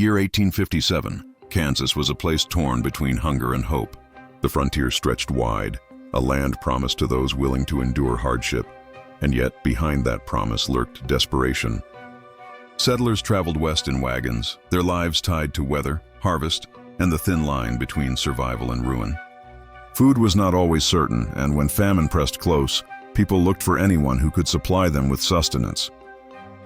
year 1857, Kansas was a place torn between hunger and hope. The frontier stretched wide, a land promised to those willing to endure hardship, and yet behind that promise lurked desperation. Settlers traveled west in wagons, their lives tied to weather, harvest, and the thin line between survival and ruin. Food was not always certain, and when famine pressed close, people looked for anyone who could supply them with sustenance.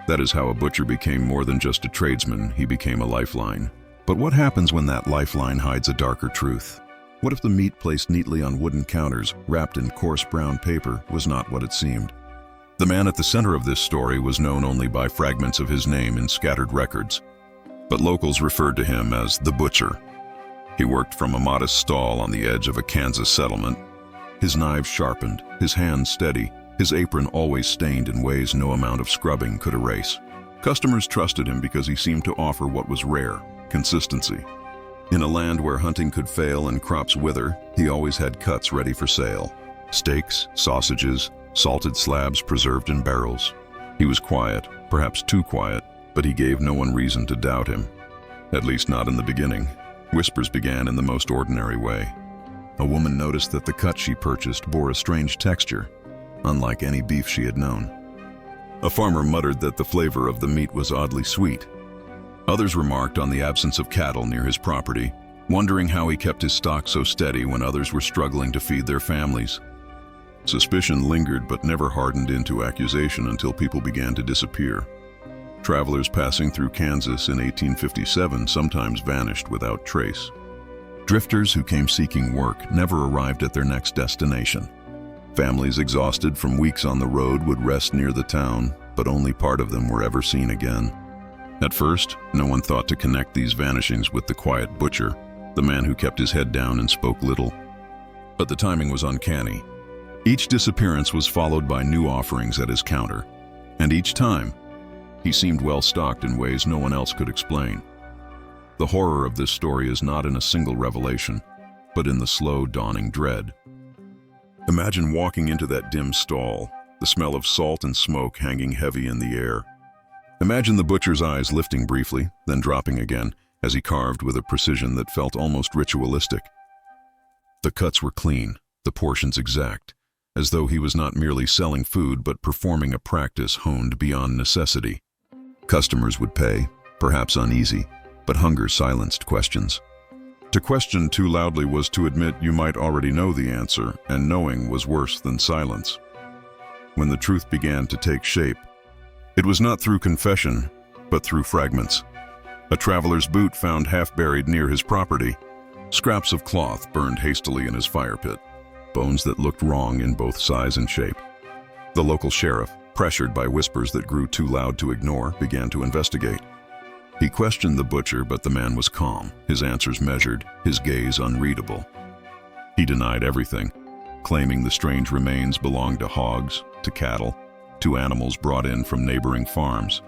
That is how a butcher became more than just a tradesman, he became a lifeline. But what happens when that lifeline hides a darker truth? What if the meat placed neatly on wooden counters, wrapped in coarse brown paper, was not what it seemed? The man at the center of this story was known only by fragments of his name in scattered records, but locals referred to him as the butcher. He worked from a modest stall on the edge of a Kansas settlement, his knives sharpened, his hands steady, his apron always stained in ways no amount of scrubbing could erase. Customers trusted him because he seemed to offer what was rare: consistency. In a land where hunting could fail and crops wither, he always had cuts ready for sale. Steaks, sausages, salted slabs preserved in barrels. He was quiet, perhaps too quiet, but he gave no one reason to doubt him. At least not in the beginning. Whispers began in the most ordinary way. A woman noticed that the cut she purchased bore a strange texture, unlike any beef she had known. A farmer muttered that the flavor of the meat was oddly sweet. Others remarked on the absence of cattle near his property, wondering how he kept his stock so steady when others were struggling to feed their families. Suspicion lingered but never hardened into accusation until people began to disappear. Travelers passing through Kansas in 1857 sometimes vanished without trace. Drifters who came seeking work never arrived at their next destination. Families exhausted from weeks on the road would rest near the town, but only part of them were ever seen again. At first, no one thought to connect these vanishings with the quiet butcher, the man who kept his head down and spoke little. But the timing was uncanny. Each disappearance was followed by new offerings at his counter, and each time, he seemed well-stocked in ways no one else could explain. The horror of this story is not in a single revelation, but in the slow dawning dread. Imagine walking into that dim stall, the smell of salt and smoke hanging heavy in the air. Imagine the butcher's eyes lifting briefly, then dropping again, as he carved with a precision that felt almost ritualistic. The cuts were clean, the portions exact, as though he was not merely selling food but performing a practice honed beyond necessity. Customers would pay, perhaps uneasy, but hunger silenced questions. To question too loudly was to admit you might already know the answer, and knowing was worse than silence. When the truth began to take shape, it was not through confession, but through fragments. A traveler's boot found half-buried near his property, scraps of cloth burned hastily in his fire pit, bones that looked wrong in both size and shape. The local sheriff, pressured by whispers that grew too loud to ignore, began to investigate. He questioned the butcher, but the man was calm, his answers measured, his gaze unreadable. He denied everything, claiming the strange remains belonged to hogs, to cattle, to animals brought in from neighboring farms.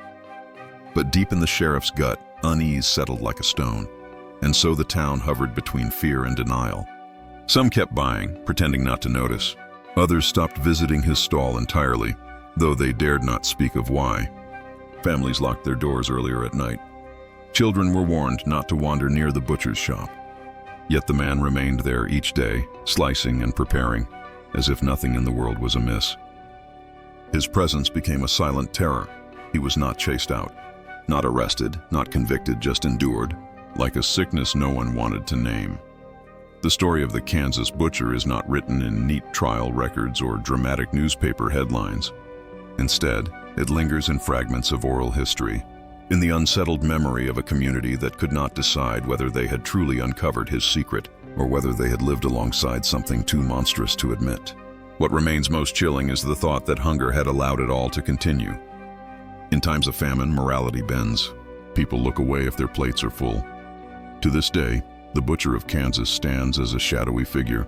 But deep in the sheriff's gut, unease settled like a stone, and so the town hovered between fear and denial. Some kept buying, pretending not to notice. Others stopped visiting his stall entirely, though they dared not speak of why. Families locked their doors earlier at night. Children were warned not to wander near the butcher's shop. Yet the man remained there each day, slicing and preparing, as if nothing in the world was amiss. His presence became a silent terror. He was not chased out, not arrested, not convicted, just endured, like a sickness no one wanted to name. The story of the Kansas butcher is not written in neat trial records or dramatic newspaper headlines. Instead, it lingers in fragments of oral history, in the unsettled memory of a community that could not decide whether they had truly uncovered his secret or whether they had lived alongside something too monstrous to admit. What remains most chilling is the thought that hunger had allowed it all to continue. In times of famine, morality bends. People look away if their plates are full. To this day, the butcher of Kansas stands as a shadowy figure,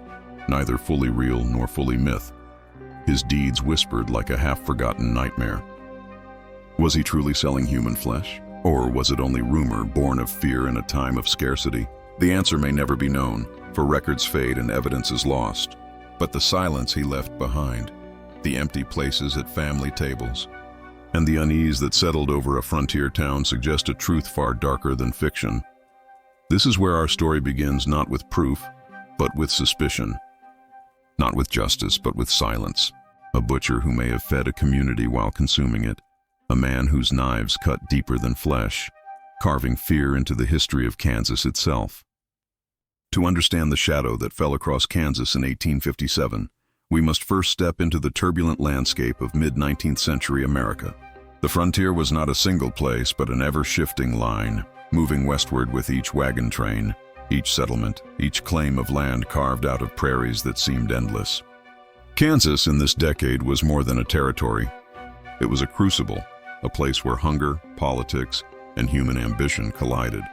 neither fully real nor fully myth. His deeds whispered like a half-forgotten nightmare. Was he truly selling human flesh? Or was it only rumor born of fear in a time of scarcity? The answer may never be known, for records fade and evidence is lost. But the silence he left behind, the empty places at family tables, and the unease that settled over a frontier town suggest a truth far darker than fiction. This is where our story begins, not with proof, but with suspicion. Not with justice, but with silence. A butcher who may have fed a community while consuming it. A man whose knives cut deeper than flesh, carving fear into the history of Kansas itself. To understand the shadow that fell across Kansas in 1857, we must first step into the turbulent landscape of mid-19th century America. The frontier was not a single place, but an ever-shifting line, moving westward with each wagon train, each settlement, each claim of land carved out of prairies that seemed endless. Kansas in this decade was more than a territory. It was a crucible, a place where hunger, politics, and human ambition collided.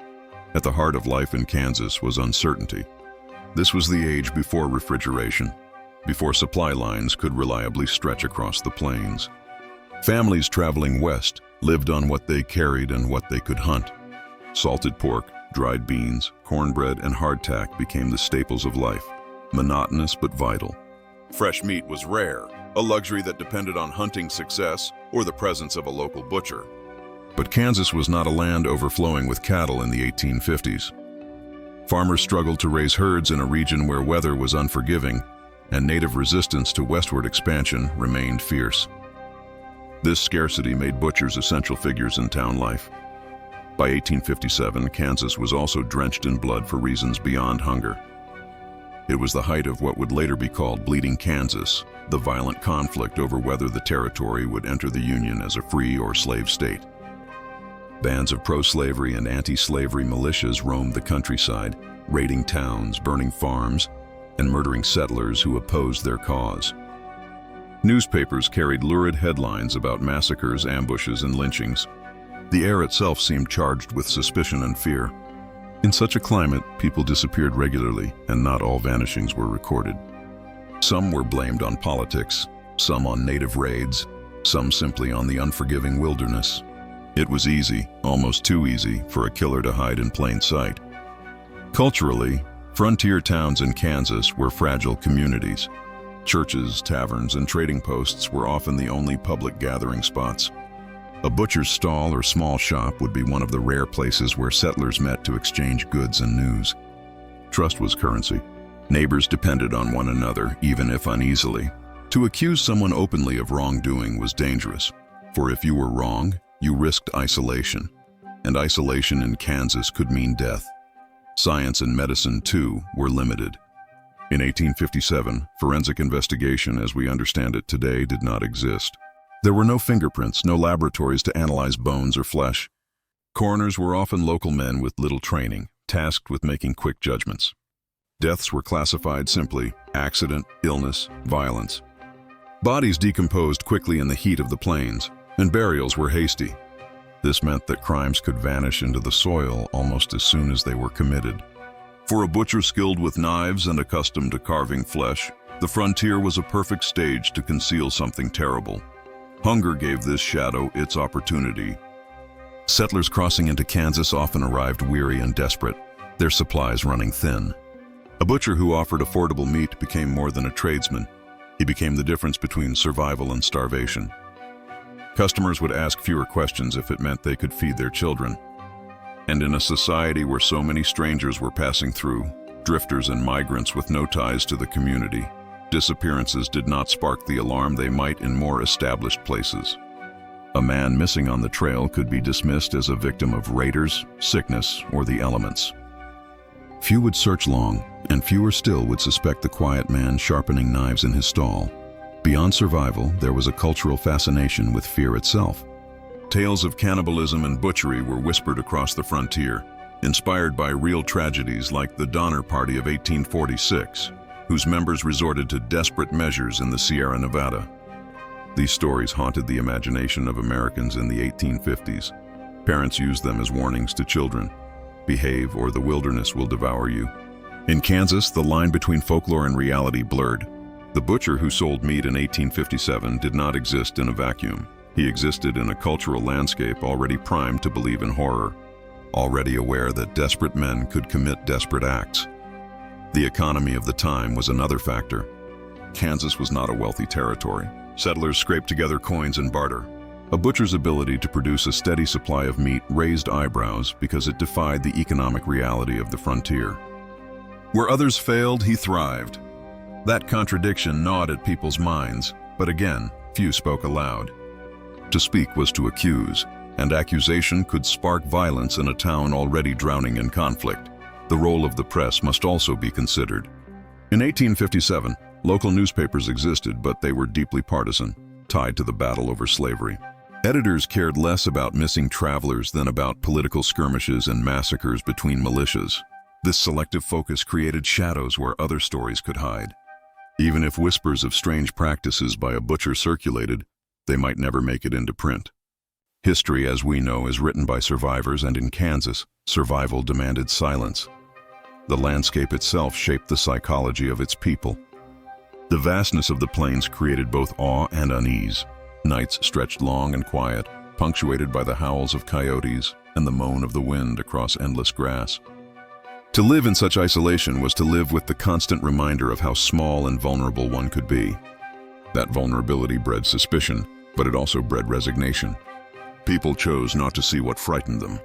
At the heart of life in Kansas was uncertainty. This was the age before refrigeration, before supply lines could reliably stretch across the plains. Families traveling west lived on what they carried and what they could hunt. Salted pork, dried beans, cornbread, and hardtack became the staples of life, monotonous but vital. Fresh meat was rare, a luxury that depended on hunting success or the presence of a local butcher. But Kansas was not a land overflowing with cattle in the 1850s. Farmers struggled to raise herds in a region where weather was unforgiving, and native resistance to westward expansion remained fierce. This scarcity made butchers essential figures in town life. By 1857, Kansas was also drenched in blood for reasons beyond hunger. It was the height of what would later be called Bleeding Kansas, the violent conflict over whether the territory would enter the Union as a free or slave state. Bands of pro-slavery and anti-slavery militias roamed the countryside, raiding towns, burning farms, and murdering settlers who opposed their cause. Newspapers carried lurid headlines about massacres, ambushes, and lynchings. The air itself seemed charged with suspicion and fear. In such a climate, people disappeared regularly, and not all vanishings were recorded. Some were blamed on politics, some on native raids, some simply on the unforgiving wilderness. It was easy, almost too easy, for a killer to hide in plain sight. Culturally, frontier towns in Kansas were fragile communities. Churches, taverns, and trading posts were often the only public gathering spots. A butcher's stall or small shop would be one of the rare places where settlers met to exchange goods and news. Trust was currency. Neighbors depended on one another, even if uneasily. To accuse someone openly of wrongdoing was dangerous, for if you were wrong, you risked isolation, and isolation in Kansas could mean death. Science and medicine, too, were limited. In 1857, forensic investigation as we understand it today did not exist. There were no fingerprints, no laboratories to analyze bones or flesh. Coroners were often local men with little training, tasked with making quick judgments. Deaths were classified simply: accident, illness, violence. Bodies decomposed quickly in the heat of the plains, and burials were hasty. This meant that crimes could vanish into the soil almost as soon as they were committed. For a butcher skilled with knives and accustomed to carving flesh, the frontier was a perfect stage to conceal something terrible. Hunger gave this shadow its opportunity. Settlers crossing into Kansas often arrived weary and desperate, their supplies running thin. A butcher who offered affordable meat became more than a tradesman. He became the difference between survival and starvation. Customers would ask fewer questions if it meant they could feed their children. And in a society where so many strangers were passing through, drifters and migrants with no ties to the community, disappearances did not spark the alarm they might in more established places. A man missing on the trail could be dismissed as a victim of raiders, sickness, or the elements. Few would search long, and fewer still would suspect the quiet man sharpening knives in his stall. Beyond survival, there was a cultural fascination with fear itself. Tales of cannibalism and butchery were whispered across the frontier, inspired by real tragedies like the Donner Party of 1846, whose members resorted to desperate measures in the Sierra Nevada. These stories haunted the imagination of Americans in the 1850s. Parents used them as warnings to children. Behave or the wilderness will devour you. In Kansas, the line between folklore and reality blurred. The butcher who sold meat in 1857 did not exist in a vacuum. He existed in a cultural landscape already primed to believe in horror, already aware that desperate men could commit desperate acts. The economy of the time was another factor. Kansas was not a wealthy territory. Settlers scraped together coins and barter. A butcher's ability to produce a steady supply of meat raised eyebrows because it defied the economic reality of the frontier. Where others failed, he thrived. That contradiction gnawed at people's minds, but again, few spoke aloud. To speak was to accuse, and accusation could spark violence in a town already drowning in conflict. The role of the press must also be considered. In 1857, local newspapers existed, but they were deeply partisan, tied to the battle over slavery. Editors cared less about missing travelers than about political skirmishes and massacres between militias. This selective focus created shadows where other stories could hide. Even if whispers of strange practices by a butcher circulated, they might never make it into print. History, as we know, is written by survivors, and in Kansas, survival demanded silence. The landscape itself shaped the psychology of its people. The vastness of the plains created both awe and unease. Nights stretched long and quiet, punctuated by the howls of coyotes and the moan of the wind across endless grass. To live in such isolation was to live with the constant reminder of how small and vulnerable one could be. That vulnerability bred suspicion, but it also bred resignation. People chose not to see what frightened them,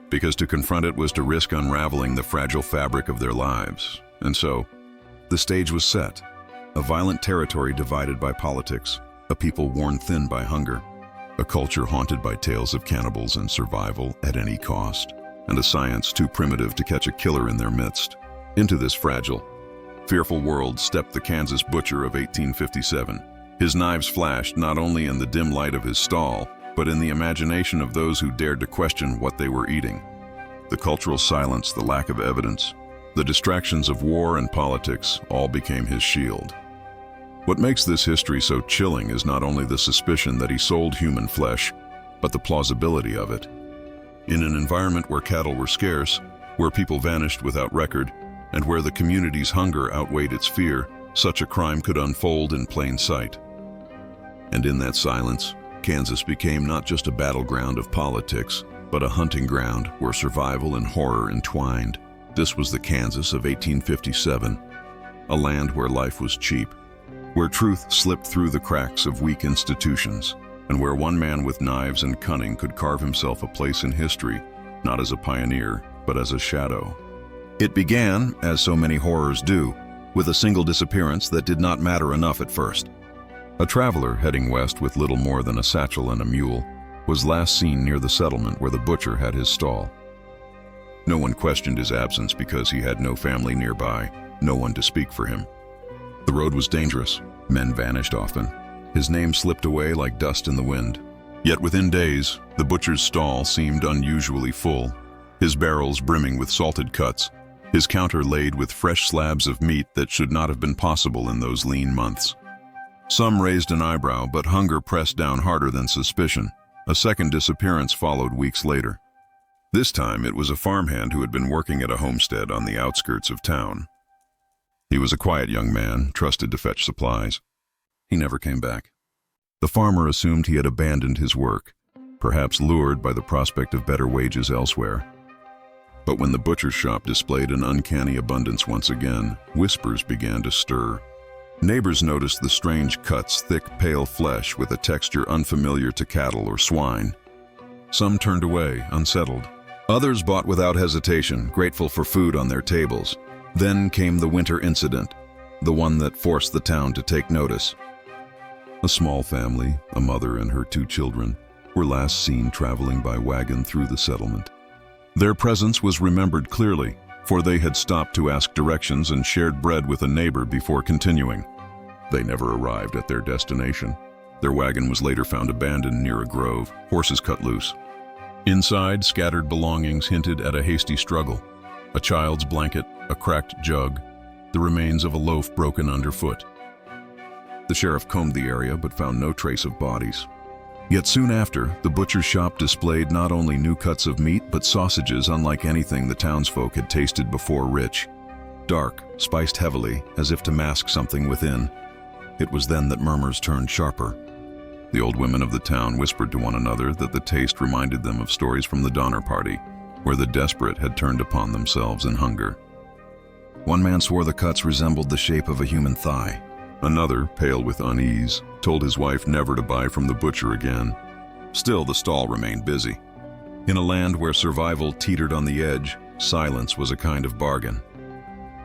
because to confront it was to risk unraveling the fragile fabric of their lives. And so, the stage was set. A violent territory divided by politics, a people worn thin by hunger, a culture haunted by tales of cannibals and survival at any cost, and a science too primitive to catch a killer in their midst. Into this fragile, fearful world stepped the Kansas butcher of 1857. His knives flashed not only in the dim light of his stall, but in the imagination of those who dared to question what they were eating. The cultural silence, the lack of evidence, the distractions of war and politics all became his shield. What makes this history so chilling is not only the suspicion that he sold human flesh, but the plausibility of it. In an environment where cattle were scarce, where people vanished without record, and where the community's hunger outweighed its fear, such a crime could unfold in plain sight. And in that silence, Kansas became not just a battleground of politics, but a hunting ground where survival and horror entwined. This was the Kansas of 1857, a land where life was cheap, where truth slipped through the cracks of weak institutions, and where one man with knives and cunning could carve himself a place in history, not as a pioneer, but as a shadow. It began, as so many horrors do, with a single disappearance that did not matter enough at first. A traveler heading west with little more than a satchel and a mule was last seen near the settlement where the butcher had his stall. No one questioned his absence because he had no family nearby, no one to speak for him. The road was dangerous. Men vanished often. His name slipped away like dust in the wind. Yet within days, the butcher's stall seemed unusually full, his barrels brimming with salted cuts, his counter laid with fresh slabs of meat that should not have been possible in those lean months. Some raised an eyebrow, but hunger pressed down harder than suspicion. A second disappearance followed weeks later. This time, it was a farmhand who had been working at a homestead on the outskirts of town. He was a quiet young man, trusted to fetch supplies. He never came back. The farmer assumed he had abandoned his work, perhaps lured by the prospect of better wages elsewhere. But when the butcher's shop displayed an uncanny abundance once again, whispers began to stir. Neighbors noticed the strange cuts, thick, pale flesh with a texture unfamiliar to cattle or swine. Some turned away, unsettled. Others bought without hesitation, grateful for food on their tables. Then came the winter incident, the one that forced the town to take notice. A small family, a mother and her 2 children, were last seen traveling by wagon through the settlement. Their presence was remembered clearly, for they had stopped to ask directions and shared bread with a neighbor before continuing. They never arrived at their destination. Their wagon was later found abandoned near a grove, horses cut loose. Inside, scattered belongings hinted at a hasty struggle. A child's blanket, a cracked jug, the remains of a loaf broken underfoot. The sheriff combed the area but found no trace of bodies. Yet soon after, the butcher's shop displayed not only new cuts of meat but sausages unlike anything the townsfolk had tasted before, rich, dark, spiced heavily, as if to mask something within. It was then that murmurs turned sharper. The old women of the town whispered to one another that the taste reminded them of stories from the Donner Party, where the desperate had turned upon themselves in hunger. One man swore the cuts resembled the shape of a human thigh. Another, pale with unease, told his wife never to buy from the butcher again. Still, the stall remained busy. In a land where survival teetered on the edge, silence was a kind of bargain.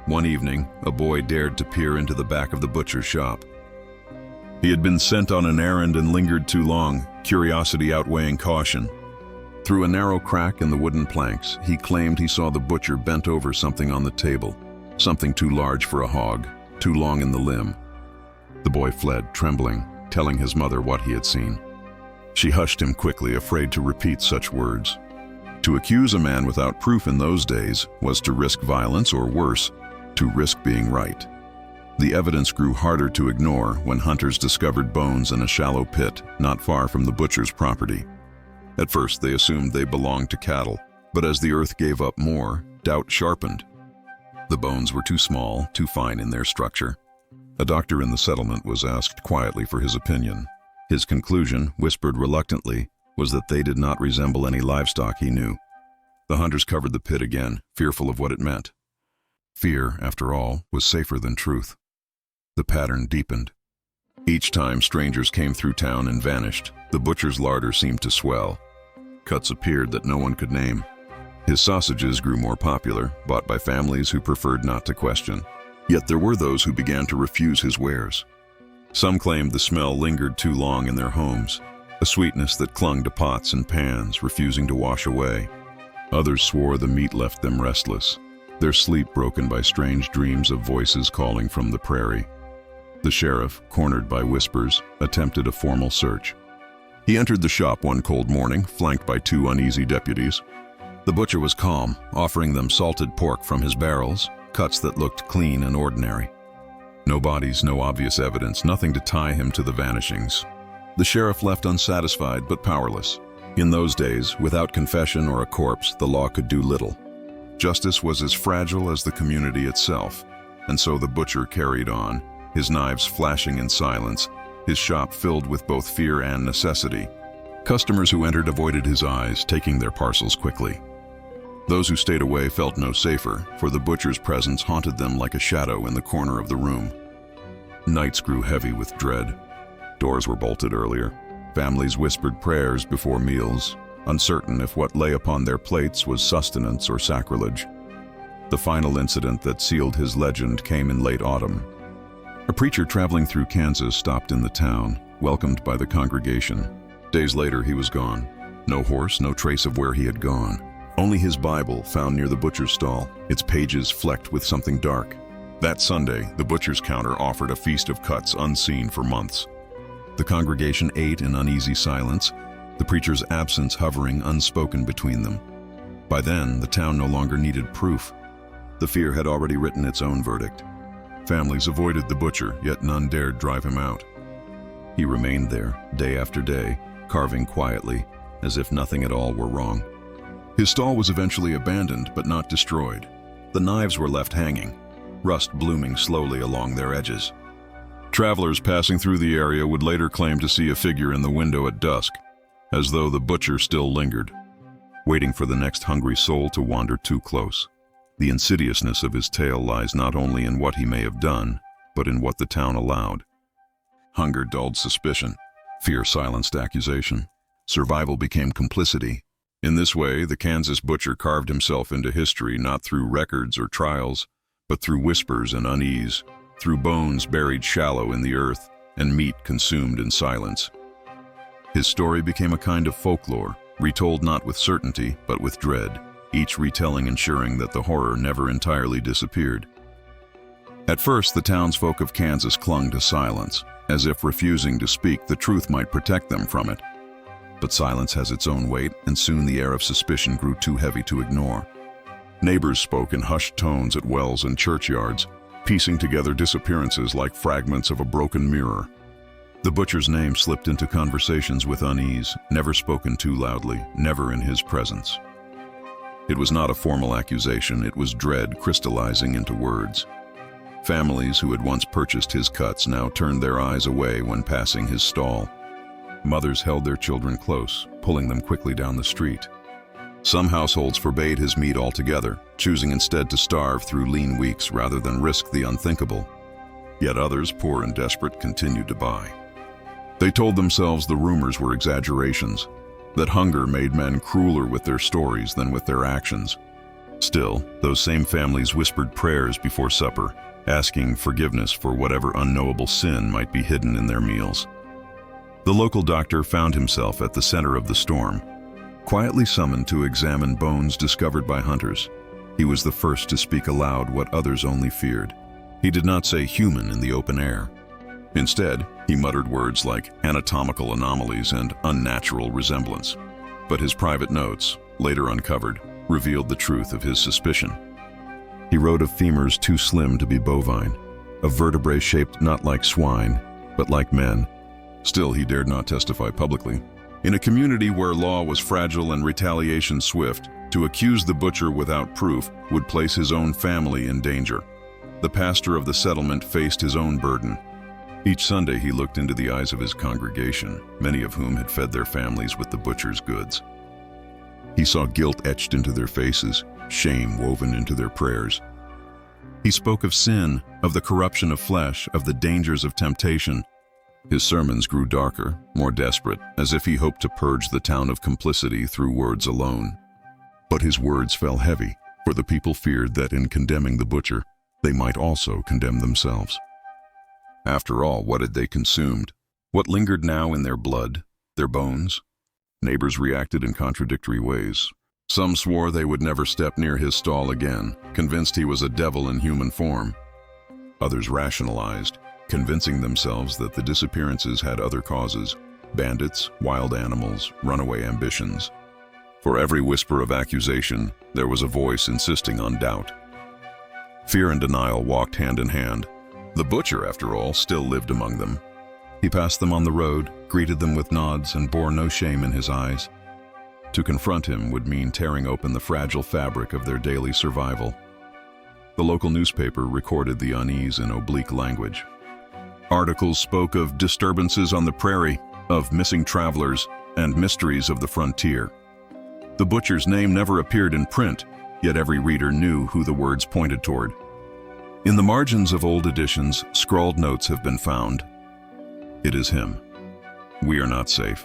One evening, a boy dared to peer into the back of the butcher's shop. He had been sent on an errand and lingered too long, curiosity outweighing caution. Through a narrow crack in the wooden planks, he claimed he saw the butcher bent over something on the table, something too large for a hog, too long in the limb. The boy fled, trembling, telling his mother what he had seen. She hushed him quickly, afraid to repeat such words. To accuse a man without proof in those days was to risk violence, or worse, to risk being right. The evidence grew harder to ignore when hunters discovered bones in a shallow pit not far from the butcher's property. At first, they assumed they belonged to cattle, but as the earth gave up more, doubt sharpened. The bones were too small, too fine in their structure. A doctor in the settlement was asked quietly for his opinion. His conclusion, whispered reluctantly, was that they did not resemble any livestock he knew. The hunters covered the pit again, fearful of what it meant. Fear, after all, was safer than truth. The pattern deepened. Each time strangers came through town and vanished, the butcher's larder seemed to swell. Cuts appeared that no one could name. His sausages grew more popular, bought by families who preferred not to question. Yet there were those who began to refuse his wares. Some claimed the smell lingered too long in their homes, a sweetness that clung to pots and pans, refusing to wash away. Others swore the meat left them restless, their sleep broken by strange dreams of voices calling from the prairie. The sheriff, cornered by whispers, attempted a formal search. He entered the shop one cold morning, flanked by 2 uneasy deputies. The butcher was calm, offering them salted pork from his barrels, cuts that looked clean and ordinary. No bodies, no obvious evidence, nothing to tie him to the vanishings. The sheriff left unsatisfied but powerless. In those days, without confession or a corpse, the law could do little. Justice was as fragile as the community itself, and so the butcher carried on, his knives flashing in silence, his shop filled with both fear and necessity. Customers who entered avoided his eyes, taking their parcels quickly. Those who stayed away felt no safer, for the butcher's presence haunted them like a shadow in the corner of the room. Nights grew heavy with dread. Doors were bolted earlier. Families whispered prayers before meals, uncertain if what lay upon their plates was sustenance or sacrilege. The final incident that sealed his legend came in late autumn. A preacher traveling through Kansas stopped in the town, welcomed by the congregation. Days later, he was gone. No horse, no trace of where he had gone. Only his Bible found near the butcher's stall, its pages flecked with something dark. That Sunday, the butcher's counter offered a feast of cuts unseen for months. The congregation ate in uneasy silence, the preacher's absence hovering unspoken between them. By then, the town no longer needed proof. The fear had already written its own verdict. Families avoided the butcher, yet none dared drive him out. He remained there, day after day, carving quietly, as if nothing at all were wrong. His stall was eventually abandoned, but not destroyed. The knives were left hanging, rust blooming slowly along their edges. Travelers passing through the area would later claim to see a figure in the window at dusk, as though the butcher still lingered, waiting for the next hungry soul to wander too close. The insidiousness of his tale lies not only in what he may have done, but in what the town allowed. Hunger dulled suspicion. Fear silenced accusation. Survival became complicity. In this way, the Kansas butcher carved himself into history not through records or trials, but through whispers and unease, through bones buried shallow in the earth and meat consumed in silence. His story became a kind of folklore, retold not with certainty, but with dread, each retelling ensuring that the horror never entirely disappeared. At first, the townsfolk of Kansas clung to silence, as if refusing to speak the truth might protect them from it. But silence has its own weight, and soon the air of suspicion grew too heavy to ignore. Neighbors spoke in hushed tones at wells and churchyards, piecing together disappearances like fragments of a broken mirror. The butcher's name slipped into conversations with unease, never spoken too loudly, never in his presence. It was not a formal accusation, it was dread crystallizing into words. Families who had once purchased his cuts now turned their eyes away when passing his stall. Mothers held their children close, pulling them quickly down the street. Some households forbade his meat altogether, choosing instead to starve through lean weeks rather than risk the unthinkable. Yet others, poor and desperate, continued to buy. They told themselves the rumors were exaggerations, that hunger made men crueler with their stories than with their actions. Still, those same families whispered prayers before supper, asking forgiveness for whatever unknowable sin might be hidden in their meals. The local doctor found himself at the center of the storm, quietly summoned to examine bones discovered by hunters. He was the first to speak aloud what others only feared. He did not say human in the open air. Instead, he muttered words like anatomical anomalies and unnatural resemblance. But his private notes, later uncovered, revealed the truth of his suspicion. He wrote of femurs too slim to be bovine, of vertebrae shaped not like swine, but like men. Still, he dared not testify publicly. In a community where law was fragile and retaliation swift, to accuse the butcher without proof would place his own family in danger. The pastor of the settlement faced his own burden. Each Sunday he looked into the eyes of his congregation, many of whom had fed their families with the butcher's goods. He saw guilt etched into their faces, shame woven into their prayers. He spoke of sin, of the corruption of flesh, of the dangers of temptation. His sermons grew darker, more desperate, as if he hoped to purge the town of complicity through words alone. But his words fell heavy, for the people feared that in condemning the butcher, they might also condemn themselves. After all, what had they consumed? What lingered now in their blood, their bones? Neighbors reacted in contradictory ways. Some swore they would never step near his stall again, convinced he was a devil in human form. Others rationalized, convincing themselves that the disappearances had other causes: bandits, wild animals, runaway ambitions. For every whisper of accusation, there was a voice insisting on doubt. Fear and denial walked hand in hand. The butcher, after all, still lived among them. He passed them on the road, greeted them with nods, and bore no shame in his eyes. To confront him would mean tearing open the fragile fabric of their daily survival. The local newspaper recorded the unease in oblique language. Articles spoke of disturbances on the prairie, of missing travelers, and mysteries of the frontier. The butcher's name never appeared in print, yet every reader knew who the words pointed toward. In the margins of old editions, scrawled notes have been found. It is him. We are not safe.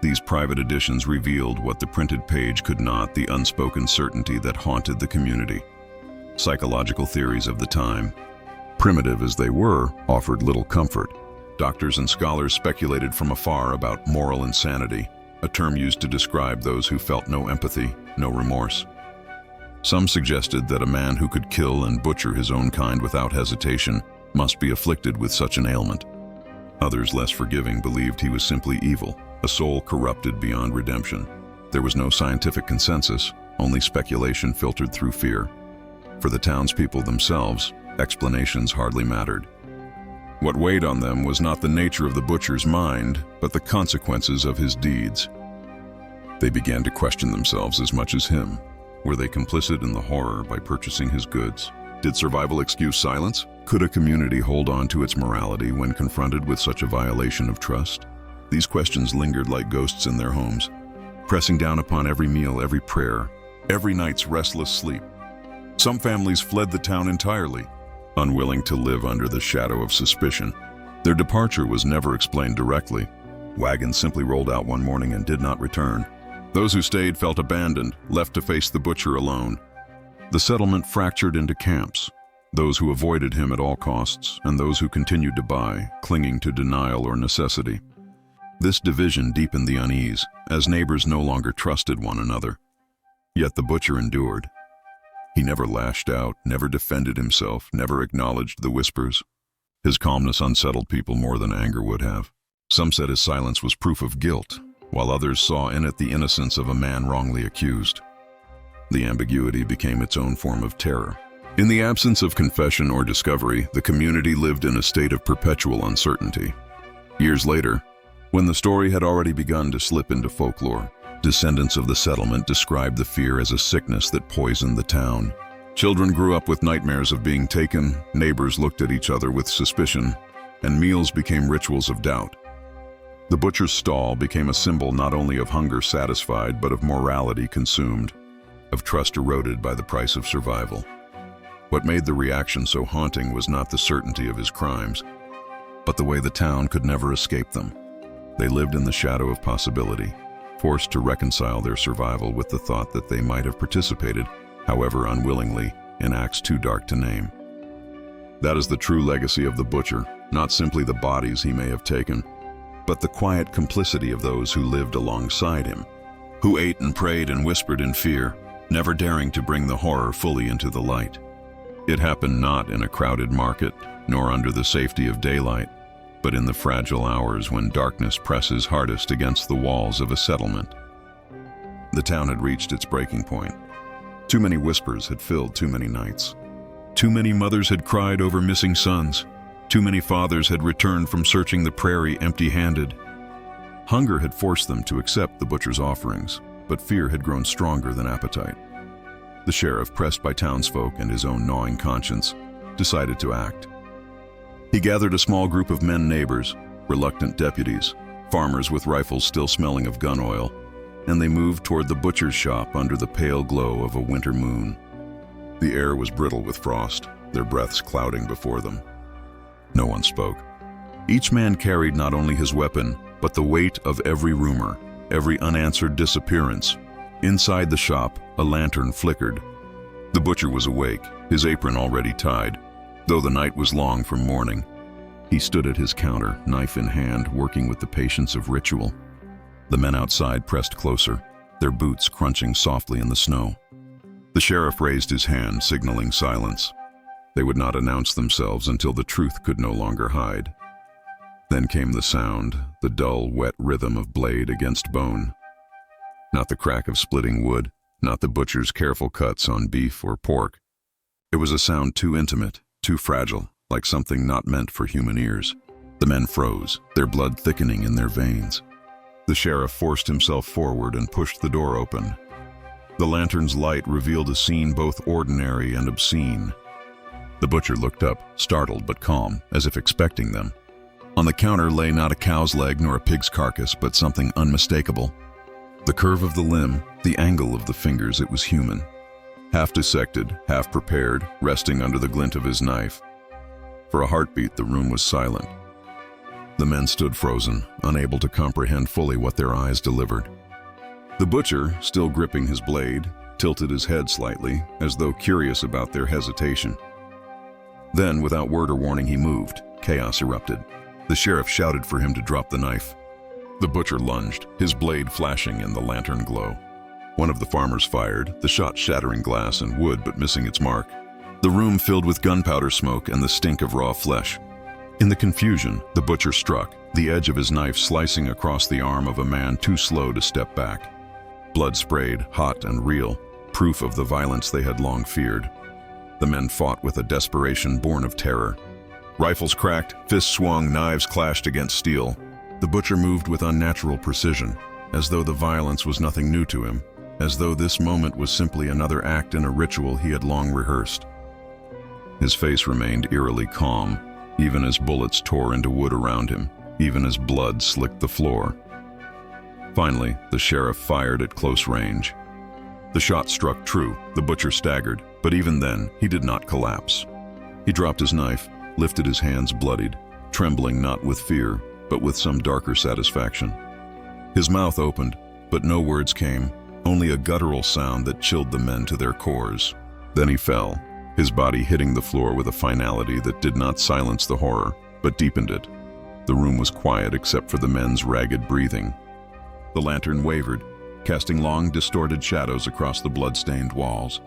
These private editions revealed what the printed page could not, the unspoken certainty that haunted the community. Psychological theories of the time, primitive as they were, offered little comfort. Doctors and scholars speculated from afar about moral insanity, a term used to describe those who felt no empathy, no remorse. Some suggested that a man who could kill and butcher his own kind without hesitation must be afflicted with such an ailment. Others, less forgiving, believed he was simply evil, a soul corrupted beyond redemption. There was no scientific consensus, only speculation filtered through fear. For the townspeople themselves, explanations hardly mattered. What weighed on them was not the nature of the butcher's mind, but the consequences of his deeds. They began to question themselves as much as him. Were they complicit in the horror by purchasing his goods? Did survival excuse silence? Could a community hold on to its morality when confronted with such a violation of trust? These questions lingered like ghosts in their homes, pressing down upon every meal, every prayer, every night's restless sleep. Some families fled the town entirely, unwilling to live under the shadow of suspicion. Their departure was never explained directly. Wagons simply rolled out one morning and did not return. Those who stayed felt abandoned, left to face the butcher alone. The settlement fractured into camps, those who avoided him at all costs, and those who continued to buy, clinging to denial or necessity. This division deepened the unease, as neighbors no longer trusted one another. Yet the butcher endured. He never lashed out, never defended himself, never acknowledged the whispers. His calmness unsettled people more than anger would have. Some said his silence was proof of guilt, while others saw in it the innocence of a man wrongly accused. The ambiguity became its own form of terror. In the absence of confession or discovery, the community lived in a state of perpetual uncertainty. Years later, when the story had already begun to slip into folklore, descendants of the settlement described the fear as a sickness that poisoned the town. Children grew up with nightmares of being taken, neighbors looked at each other with suspicion, and meals became rituals of doubt. The butcher's stall became a symbol not only of hunger satisfied, but of morality consumed, of trust eroded by the price of survival. What made the reaction so haunting was not the certainty of his crimes, but the way the town could never escape them. They lived in the shadow of possibility, forced to reconcile their survival with the thought that they might have participated, however unwillingly, in acts too dark to name. That is the true legacy of the butcher, not simply the bodies he may have taken, but the quiet complicity of those who lived alongside him, who ate and prayed and whispered in fear, never daring to bring the horror fully into the light. It happened not in a crowded market, nor under the safety of daylight, but in the fragile hours when darkness presses hardest against the walls of a settlement. The town had reached its breaking point. Too many whispers had filled too many nights. Too many mothers had cried over missing sons. Too many fathers had returned from searching the prairie empty-handed. Hunger had forced them to accept the butcher's offerings, but fear had grown stronger than appetite. The sheriff, pressed by townsfolk and his own gnawing conscience, decided to act. He gathered a small group of men neighbors, reluctant deputies, farmers with rifles still smelling of gun oil, and they moved toward the butcher's shop under the pale glow of a winter moon. The air was brittle with frost, their breaths clouding before them. No one spoke. Each man carried not only his weapon, but the weight of every rumor, every unanswered disappearance. Inside the shop, a lantern flickered. The butcher was awake, his apron already tied, though the night was long from morning. He stood at his counter, knife in hand, working with the patience of ritual. The men outside pressed closer, their boots crunching softly in the snow. The sheriff raised his hand, signaling silence. They would not announce themselves until the truth could no longer hide. Then came the sound, the dull, wet rhythm of blade against bone. Not the crack of splitting wood, not the butcher's careful cuts on beef or pork. It was a sound too intimate, too fragile, like something not meant for human ears. The men froze, their blood thickening in their veins. The sheriff forced himself forward and pushed the door open. The lantern's light revealed a scene both ordinary and obscene. The butcher looked up, startled but calm, as if expecting them. On the counter lay not a cow's leg nor a pig's carcass, but something unmistakable. The curve of the limb, the angle of the fingers, it was human. Half dissected, half prepared, resting under the glint of his knife. For a heartbeat, the room was silent. The men stood frozen, unable to comprehend fully what their eyes delivered. The butcher, still gripping his blade, tilted his head slightly, as though curious about their hesitation. Then, without word or warning, he moved. Chaos erupted. The sheriff shouted for him to drop the knife. The butcher lunged, his blade flashing in the lantern glow. One of the farmers fired, the shot shattering glass and wood but missing its mark. The room filled with gunpowder smoke and the stink of raw flesh. In the confusion, the butcher struck, the edge of his knife slicing across the arm of a man too slow to step back. Blood sprayed, hot and real, proof of the violence they had long feared. The men fought with a desperation born of terror. Rifles cracked, fists swung, knives clashed against steel. The butcher moved with unnatural precision, as though the violence was nothing new to him, as though this moment was simply another act in a ritual he had long rehearsed. His face remained eerily calm, even as bullets tore into wood around him, even as blood slicked the floor. Finally, the sheriff fired at close range. The shot struck true, the butcher staggered, but even then, he did not collapse. He dropped his knife, lifted his hands bloodied, trembling not with fear, but with some darker satisfaction. His mouth opened, but no words came, only a guttural sound that chilled the men to their cores. Then he fell, his body hitting the floor with a finality that did not silence the horror, but deepened it. The room was quiet except for the men's ragged breathing. The lantern wavered, casting long, distorted shadows across the blood-stained walls.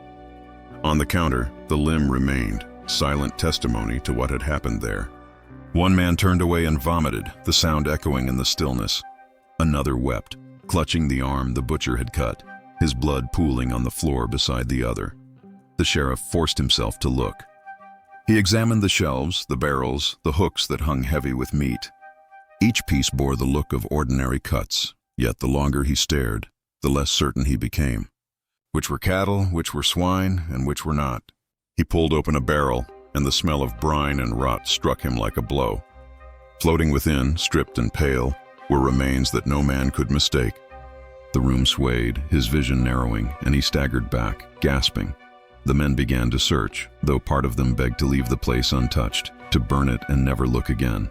On the counter, the limb remained, silent testimony to what had happened there. One man turned away and vomited, the sound echoing in the stillness. Another wept, clutching the arm the butcher had cut, his blood pooling on the floor beside the other. The sheriff forced himself to look. He examined the shelves, the barrels, the hooks that hung heavy with meat. Each piece bore the look of ordinary cuts, yet the longer he stared, the less certain he became. Which were cattle, which were swine, and which were not. He pulled open a barrel, and the smell of brine and rot struck him like a blow. Floating within, stripped and pale, were remains that no man could mistake. The room swayed, his vision narrowing, and he staggered back, gasping. The men began to search, though part of them begged to leave the place untouched, to burn it and never look again.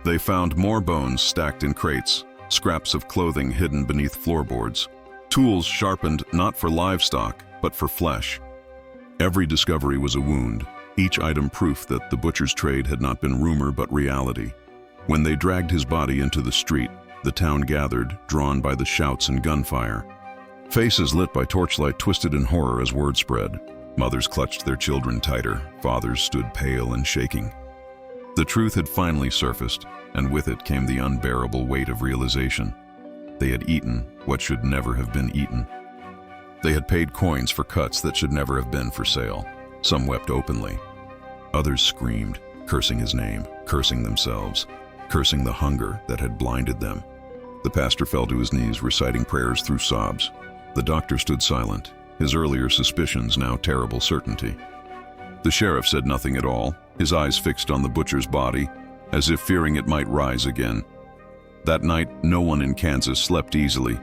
They found more bones stacked in crates, scraps of clothing hidden beneath floorboards, tools sharpened not for livestock, but for flesh. Every discovery was a wound, each item proof that the butcher's trade had not been rumor but reality. When they dragged his body into the street, the town gathered, drawn by the shouts and gunfire. Faces lit by torchlight twisted in horror as word spread. Mothers clutched their children tighter, fathers stood pale and shaking. The truth had finally surfaced, and with it came the unbearable weight of realization. They had eaten what should never have been eaten. They had paid coins for cuts that should never have been for sale. Some wept openly. Others screamed, cursing his name, cursing themselves, cursing the hunger that had blinded them. The pastor fell to his knees, reciting prayers through sobs. The doctor stood silent, his earlier suspicions now terrible certainty. The sheriff said nothing at all, his eyes fixed on the butcher's body, as if fearing it might rise again. That night, no one in Kansas slept easily.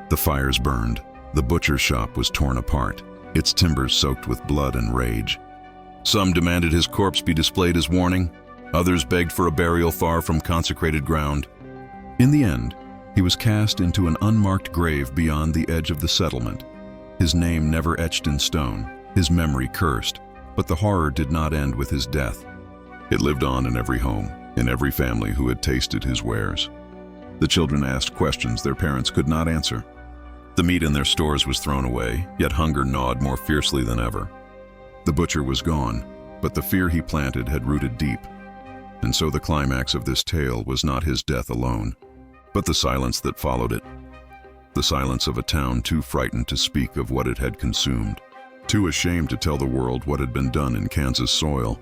The fires burned. The butcher's shop was torn apart, its timbers soaked with blood and rage. Some demanded his corpse be displayed as warning. Others begged for a burial far from consecrated ground. In the end, he was cast into an unmarked grave beyond the edge of the settlement. His name never etched in stone, his memory cursed, but the horror did not end with his death. It lived on in every home, in every family who had tasted his wares. The children asked questions their parents could not answer. The meat in their stores was thrown away, yet hunger gnawed more fiercely than ever. The butcher was gone, but the fear he planted had rooted deep. And so the climax of this tale was not his death alone, but the silence that followed it. The silence of a town too frightened to speak of what it had consumed, too ashamed to tell the world what had been done in Kansas soil.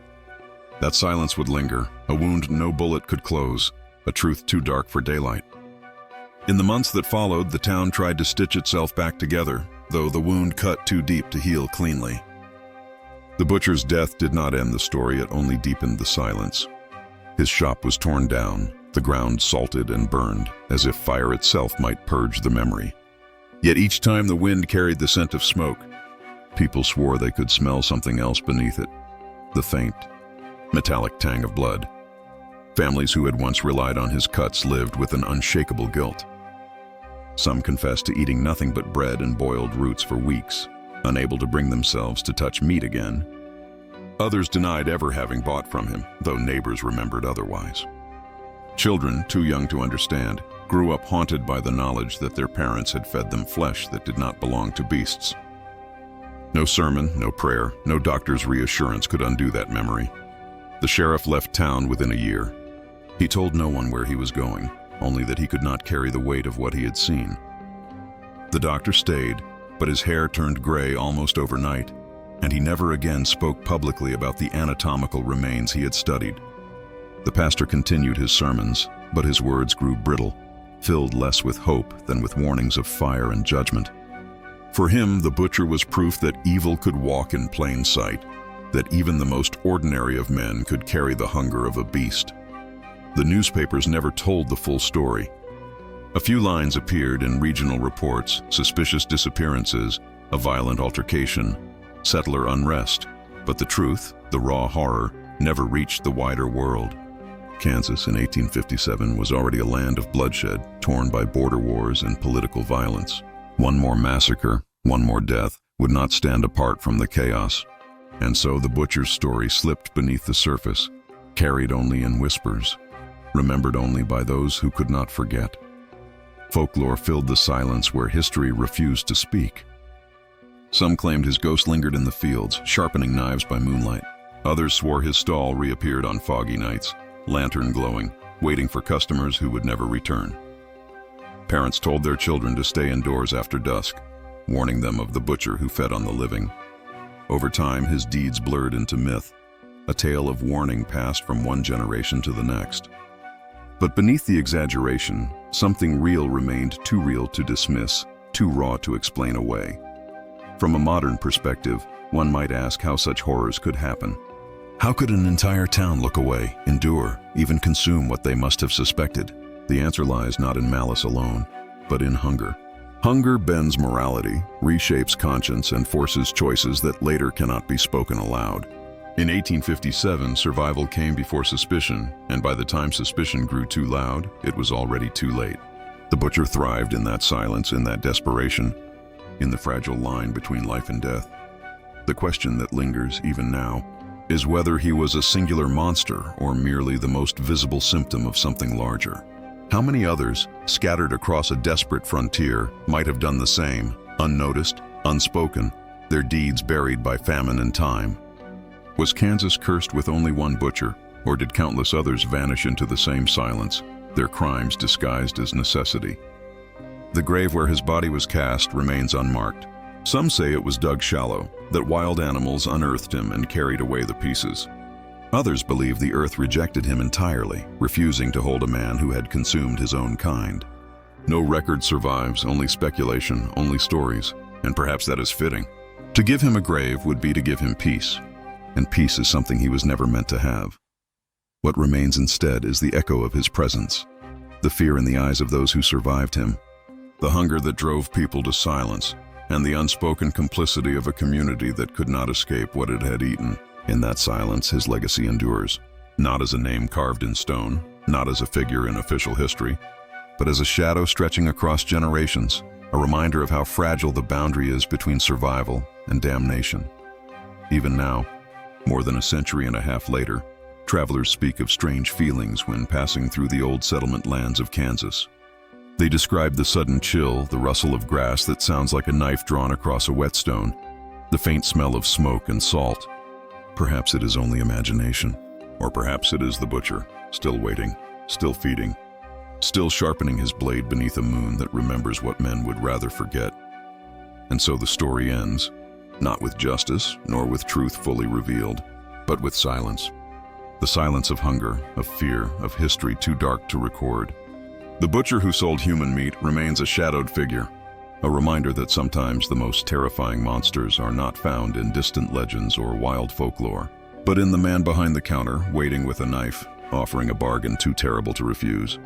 That silence would linger, a wound no bullet could close, a truth too dark for daylight. In the months that followed, the town tried to stitch itself back together, though the wound cut too deep to heal cleanly. The butcher's death did not end the story, it only deepened the silence. His shop was torn down, the ground salted and burned, as if fire itself might purge the memory. Yet each time the wind carried the scent of smoke, people swore they could smell something else beneath it, the faint, metallic tang of blood. Families who had once relied on his cuts lived with an unshakable guilt. Some confessed to eating nothing but bread and boiled roots for weeks, unable to bring themselves to touch meat again. Others denied ever having bought from him, though neighbors remembered otherwise. Children, too young to understand, grew up haunted by the knowledge that their parents had fed them flesh that did not belong to beasts. No sermon, no prayer, no doctor's reassurance could undo that memory. The sheriff left town within a year. He told no one where he was going, only that he could not carry the weight of what he had seen. The doctor stayed, but his hair turned gray almost overnight, and he never again spoke publicly about the anatomical remains he had studied. The pastor continued his sermons, but his words grew brittle, filled less with hope than with warnings of fire and judgment. For him, the butcher was proof that evil could walk in plain sight, that even the most ordinary of men could carry the hunger of a beast. The newspapers never told the full story. A few lines appeared in regional reports: suspicious disappearances, a violent altercation, settler unrest. But the truth, the raw horror, never reached the wider world. Kansas in 1857 was already a land of bloodshed, torn by border wars and political violence. One more massacre, one more death, would not stand apart from the chaos. And so the butcher's story slipped beneath the surface, carried only in whispers, remembered only by those who could not forget. Folklore filled the silence where history refused to speak. Some claimed his ghost lingered in the fields, sharpening knives by moonlight. Others swore his stall reappeared on foggy nights, lantern glowing, waiting for customers who would never return. Parents told their children to stay indoors after dusk, warning them of the butcher who fed on the living. Over time, his deeds blurred into myth, a tale of warning passed from one generation to the next. But beneath the exaggeration, something real remained too real to dismiss, too raw to explain away. From a modern perspective, one might ask how such horrors could happen. How could an entire town look away, endure, even consume what they must have suspected? The answer lies not in malice alone, but in hunger. Hunger bends morality, reshapes conscience, and forces choices that later cannot be spoken aloud. In 1857, survival came before suspicion, and by the time suspicion grew too loud, it was already too late. The butcher thrived in that silence, in that desperation, in the fragile line between life and death. The question that lingers even now is whether he was a singular monster or merely the most visible symptom of something larger. How many others, scattered across a desperate frontier, might have done the same, unnoticed, unspoken, their deeds buried by famine and time? Was Kansas cursed with only one butcher, or did countless others vanish into the same silence, their crimes disguised as necessity? The grave where his body was cast remains unmarked. Some say it was dug shallow, that wild animals unearthed him and carried away the pieces. Others believe the earth rejected him entirely, refusing to hold a man who had consumed his own kind. No record survives, only speculation, only stories, and perhaps that is fitting. To give him a grave would be to give him peace, and peace is something he was never meant to have. What remains instead is the echo of his presence, the fear in the eyes of those who survived him, the hunger that drove people to silence, and the unspoken complicity of a community that could not escape what it had eaten. In that silence, his legacy endures, not as a name carved in stone, not as a figure in official history, but as a shadow stretching across generations, a reminder of how fragile the boundary is between survival and damnation. Even now, more than a century and a half later, travelers speak of strange feelings when passing through the old settlement lands of Kansas. They describe the sudden chill, the rustle of grass that sounds like a knife drawn across a whetstone, the faint smell of smoke and salt. Perhaps it is only imagination, or perhaps it is the butcher, still waiting, still feeding, still sharpening his blade beneath a moon that remembers what men would rather forget. And so the story ends, not with justice, nor with truth fully revealed, but with silence. The silence of hunger, of fear, of history too dark to record. The butcher who sold human meat remains a shadowed figure, a reminder that sometimes the most terrifying monsters are not found in distant legends or wild folklore, but in the man behind the counter, waiting with a knife, offering a bargain too terrible to refuse.